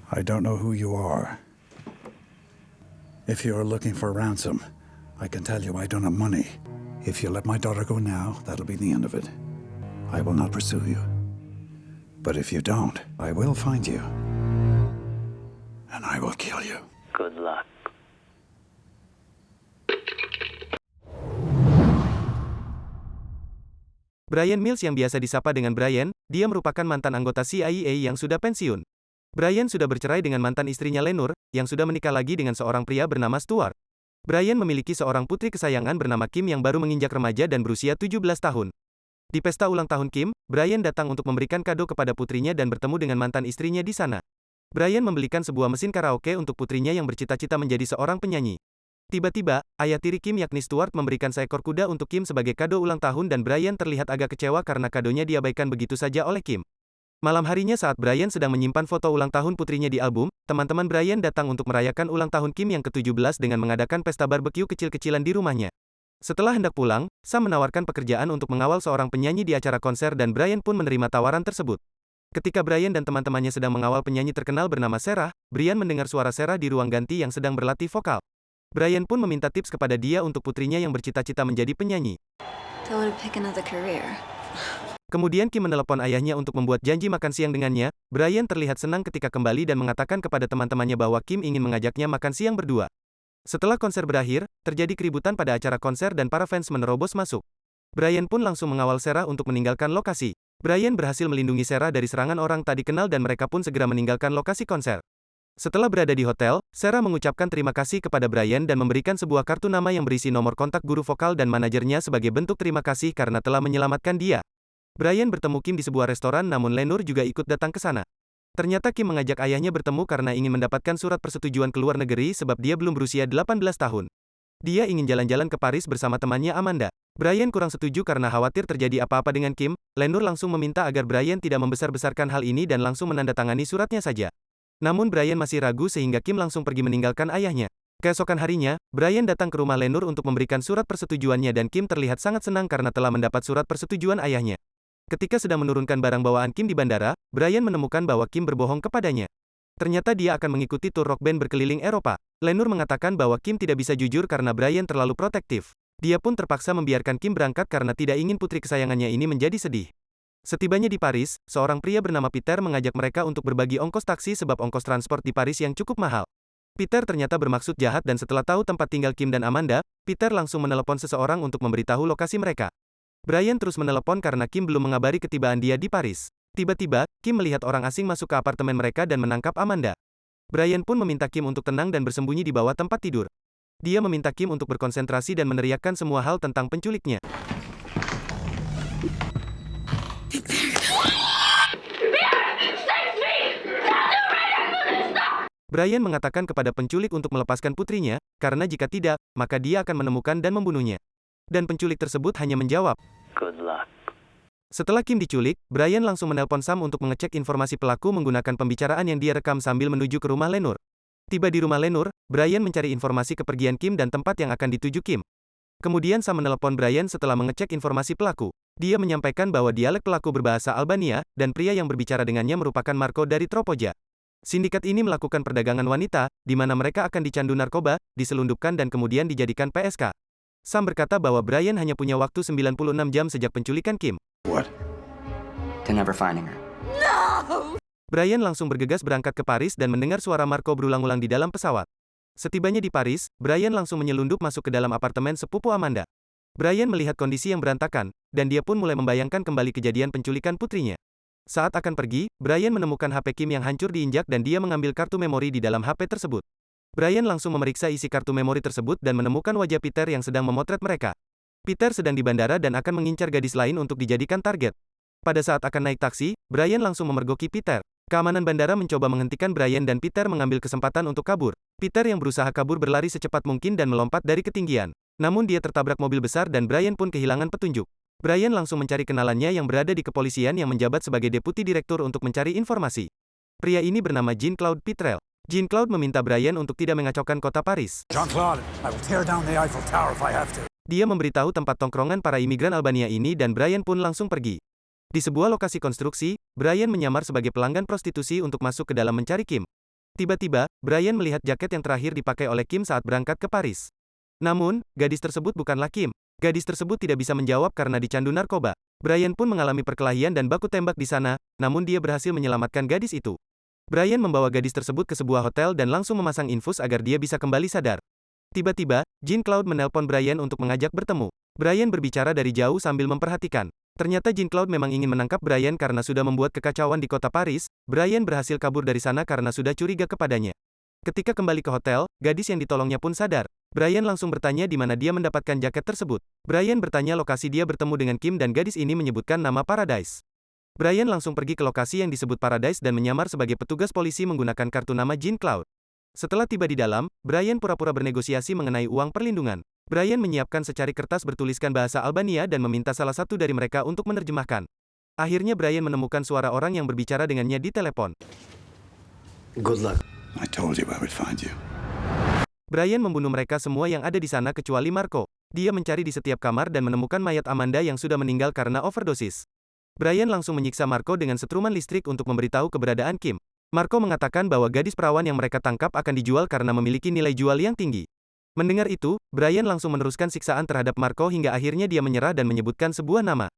I don't know who you are. If you're looking for ransom, I can tell you I don't have money. If you let my daughter go now, that'll be the end of it. I will not pursue you. But if you don't, I will find you. And I will kill you. Good luck. Brian Mills yang biasa disapa dengan Brian, dia merupakan mantan anggota CIA yang sudah pensiun. Brian sudah bercerai dengan mantan istrinya Lenore, yang sudah menikah lagi dengan seorang pria bernama Stuart. Brian memiliki seorang putri kesayangan bernama Kim yang baru menginjak remaja dan berusia 17 tahun. Di pesta ulang tahun Kim, Brian datang untuk memberikan kado kepada putrinya dan bertemu dengan mantan istrinya di sana. Brian membelikan sebuah mesin karaoke untuk putrinya yang bercita-cita menjadi seorang penyanyi. Tiba-tiba, ayah tiri Kim yakni Stuart memberikan seekor kuda untuk Kim sebagai kado ulang tahun dan Brian terlihat agak kecewa karena kadonya diabaikan begitu saja oleh Kim. Malam harinya saat Brian sedang menyimpan foto ulang tahun putrinya di album, teman-teman Brian datang untuk merayakan ulang tahun Kim yang ke-17 dengan mengadakan pesta barbeque kecil-kecilan di rumahnya. Setelah hendak pulang, Sam menawarkan pekerjaan untuk mengawal seorang penyanyi di acara konser dan Brian pun menerima tawaran tersebut. Ketika Brian dan teman-temannya sedang mengawal penyanyi terkenal bernama Sarah, Brian mendengar suara Sarah di ruang ganti yang sedang berlatih vokal. Brian pun meminta tips kepada dia untuk putrinya yang bercita-cita menjadi penyanyi. Don't want to pick another career. Kemudian Kim menelepon ayahnya untuk membuat janji makan siang dengannya. Brian terlihat senang ketika kembali dan mengatakan kepada teman-temannya bahwa Kim ingin mengajaknya makan siang berdua. Setelah konser berakhir, terjadi keributan pada acara konser dan para fans menerobos masuk. Brian pun langsung mengawal Sarah untuk meninggalkan lokasi. Brian berhasil melindungi Sarah dari serangan orang tak dikenal dan mereka pun segera meninggalkan lokasi konser. Setelah berada di hotel, Sarah mengucapkan terima kasih kepada Brian dan memberikan sebuah kartu nama yang berisi nomor kontak guru vokal dan manajernya sebagai bentuk terima kasih karena telah menyelamatkan dia. Brian bertemu Kim di sebuah restoran namun Lenore juga ikut datang ke sana. Ternyata Kim mengajak ayahnya bertemu karena ingin mendapatkan surat persetujuan ke luar negeri sebab dia belum berusia 18 tahun. Dia ingin jalan-jalan ke Paris bersama temannya Amanda. Brian kurang setuju karena khawatir terjadi apa-apa dengan Kim. Lenore langsung meminta agar Brian tidak membesar-besarkan hal ini dan langsung menandatangani suratnya saja. Namun Brian masih ragu sehingga Kim langsung pergi meninggalkan ayahnya. Keesokan harinya, Brian datang ke rumah Lenore untuk memberikan surat persetujuannya dan Kim terlihat sangat senang karena telah mendapat surat persetujuan ayahnya. Ketika sedang menurunkan barang bawaan Kim di bandara, Brian menemukan bahwa Kim berbohong kepadanya. Ternyata dia akan mengikuti tur rock band berkeliling Eropa. Lenore mengatakan bahwa Kim tidak bisa jujur karena Brian terlalu protektif. Dia pun terpaksa membiarkan Kim berangkat karena tidak ingin putri kesayangannya ini menjadi sedih. Setibanya di Paris, seorang pria bernama Peter mengajak mereka untuk berbagi ongkos taksi sebab ongkos transport di Paris yang cukup mahal. Peter ternyata bermaksud jahat dan setelah tahu tempat tinggal Kim dan Amanda, Peter langsung menelepon seseorang untuk memberitahu lokasi mereka. Brian terus menelepon karena Kim belum mengabari ketibaan dia di Paris. Tiba-tiba, Kim melihat orang asing masuk ke apartemen mereka dan menangkap Amanda. Brian pun meminta Kim untuk tenang dan bersembunyi di bawah tempat tidur. Dia meminta Kim untuk berkonsentrasi dan meneriakkan semua hal tentang penculiknya. Brian mengatakan kepada penculik untuk melepaskan putrinya, karena jika tidak, maka dia akan menemukan dan membunuhnya. Dan penculik tersebut hanya menjawab, Good luck. Setelah Kim diculik, Brian langsung menelpon Sam untuk mengecek informasi pelaku menggunakan pembicaraan yang dia rekam sambil menuju ke rumah Lenore. Tiba di rumah Lenore, Brian mencari informasi kepergian Kim dan tempat yang akan dituju Kim. Kemudian Sam menelepon Brian setelah mengecek informasi pelaku. Dia menyampaikan bahwa dialek pelaku berbahasa Albania, dan pria yang berbicara dengannya merupakan Marco dari Tropoja. Sindikat ini melakukan perdagangan wanita, di mana mereka akan dicandu narkoba, diselundupkan dan kemudian dijadikan PSK. Sam berkata bahwa Brian hanya punya waktu 96 jam sejak penculikan Kim. What? To never finding her. Brian langsung bergegas berangkat ke Paris dan mendengar suara Marco berulang-ulang di dalam pesawat. Setibanya di Paris, Brian langsung menyelundup masuk ke dalam apartemen sepupu Amanda. Brian melihat kondisi yang berantakan, dan dia pun mulai membayangkan kembali kejadian penculikan putrinya. Saat akan pergi, Brian menemukan HP Kim yang hancur diinjak dan dia mengambil kartu memori di dalam HP tersebut. Brian langsung memeriksa isi kartu memori tersebut dan menemukan wajah Peter yang sedang memotret mereka. Peter sedang di bandara dan akan mengincar gadis lain untuk dijadikan target. Pada saat akan naik taksi, Brian langsung memergoki Peter. Keamanan bandara mencoba menghentikan Brian dan Peter mengambil kesempatan untuk kabur. Peter yang berusaha kabur berlari secepat mungkin dan melompat dari ketinggian. Namun dia tertabrak mobil besar dan Brian pun kehilangan petunjuk. Brian langsung mencari kenalannya yang berada di kepolisian yang menjabat sebagai deputi direktur untuk mencari informasi. Pria ini bernama Jean-Claude Pitrel. Jean-Claude meminta Brian untuk tidak mengacaukan kota Paris. Jean-Claude, I will tear down the Eiffel Tower if I have to. Dia memberitahu tempat tongkrongan para imigran Albania ini dan Brian pun langsung pergi. Di sebuah lokasi konstruksi, Brian menyamar sebagai pelanggan prostitusi untuk masuk ke dalam mencari Kim. Tiba-tiba, Brian melihat jaket yang terakhir dipakai oleh Kim saat berangkat ke Paris. Namun, gadis tersebut bukanlah Kim. Gadis tersebut tidak bisa menjawab karena dicandu narkoba. Brian pun mengalami perkelahian dan baku tembak di sana, namun dia berhasil menyelamatkan gadis itu. Brian membawa gadis tersebut ke sebuah hotel dan langsung memasang infus agar dia bisa kembali sadar. Tiba-tiba, Jean-Claude menelpon Brian untuk mengajak bertemu. Brian berbicara dari jauh sambil memperhatikan. Ternyata Jean-Claude memang ingin menangkap Brian karena sudah membuat kekacauan di kota Paris. Brian berhasil kabur dari sana karena sudah curiga kepadanya. Ketika kembali ke hotel, gadis yang ditolongnya pun sadar. Brian langsung bertanya di mana dia mendapatkan jaket tersebut. Brian bertanya lokasi dia bertemu dengan Kim dan gadis ini menyebutkan nama Paradise. Brian langsung pergi ke lokasi yang disebut Paradise dan menyamar sebagai petugas polisi menggunakan kartu nama Jean-Claude. Setelah tiba di dalam, Brian pura-pura bernegosiasi mengenai uang perlindungan. Brian menyiapkan secari kertas bertuliskan bahasa Albania dan meminta salah satu dari mereka untuk menerjemahkan. Akhirnya Brian menemukan suara orang yang berbicara dengannya di telepon. Good luck. I told you I would find you. Brian membunuh mereka semua yang ada di sana kecuali Marco. Dia mencari di setiap kamar dan menemukan mayat Amanda yang sudah meninggal karena overdosis. Brian langsung menyiksa Marco dengan setruman listrik untuk memberitahu keberadaan Kim. Marco mengatakan bahwa gadis perawan yang mereka tangkap akan dijual karena memiliki nilai jual yang tinggi. Mendengar itu, Brian langsung meneruskan siksaan terhadap Marco hingga akhirnya dia menyerah dan menyebutkan sebuah nama.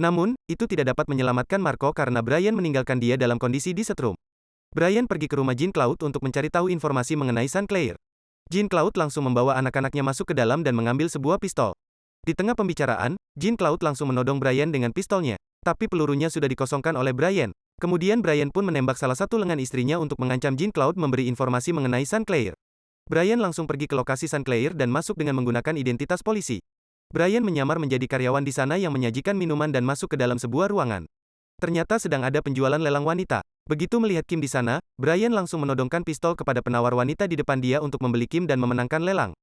Namun, itu tidak dapat menyelamatkan Marco karena Brian meninggalkan dia dalam kondisi disetrum. Brian pergi ke rumah Jean-Claude untuk mencari tahu informasi mengenai Sinclair. Jean-Claude langsung membawa anak-anaknya masuk ke dalam dan mengambil sebuah pistol. Di tengah pembicaraan, Jean-Claude langsung menodong Brian dengan pistolnya. Tapi pelurunya sudah dikosongkan oleh Brian. Kemudian Brian pun menembak salah satu lengan istrinya untuk mengancam Jean-Claude memberi informasi mengenai Sinclair. Brian langsung pergi ke lokasi Sinclair dan masuk dengan menggunakan identitas polisi. Brian menyamar menjadi karyawan di sana yang menyajikan minuman dan masuk ke dalam sebuah ruangan. Ternyata sedang ada penjualan lelang wanita. Begitu melihat Kim di sana, Brian langsung menodongkan pistol kepada penawar wanita di depan dia untuk membeli Kim dan memenangkan lelang.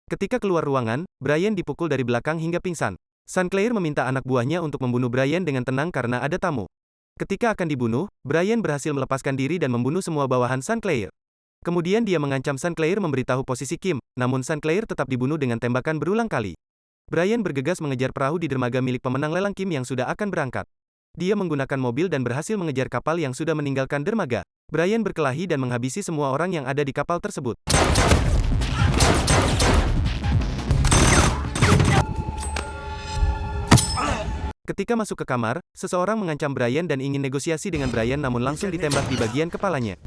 Ketika keluar ruangan, Brian dipukul dari belakang hingga pingsan. Sinclair meminta anak buahnya untuk membunuh Brian dengan tenang karena ada tamu. Ketika akan dibunuh, Brian berhasil melepaskan diri dan membunuh semua bawahan Sinclair. Kemudian dia mengancam Sinclair memberitahu posisi Kim, namun Sinclair tetap dibunuh dengan tembakan berulang kali. Brian bergegas mengejar perahu di dermaga milik pemenang lelang Kim yang sudah akan berangkat. Dia menggunakan mobil dan berhasil mengejar kapal yang sudah meninggalkan dermaga. Brian berkelahi dan menghabisi semua orang yang ada di kapal tersebut. Ketika masuk ke kamar, seseorang mengancam Brian dan ingin negosiasi dengan Brian namun langsung ditembak di bagian kepalanya.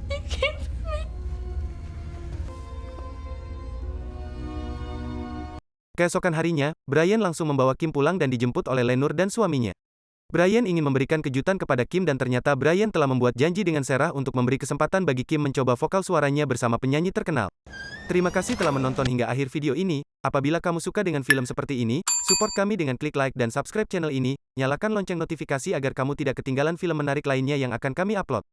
Keesokan harinya, Brian langsung membawa Kim pulang dan dijemput oleh Lenore dan suaminya. Brian ingin memberikan kejutan kepada Kim dan ternyata Brian telah membuat janji dengan Sarah untuk memberi kesempatan bagi Kim mencoba vokal suaranya bersama penyanyi terkenal. Terima kasih telah menonton hingga akhir video ini. Apabila kamu suka dengan film seperti ini, support kami dengan klik like dan subscribe channel ini, nyalakan lonceng notifikasi agar kamu tidak ketinggalan film menarik lainnya yang akan kami upload.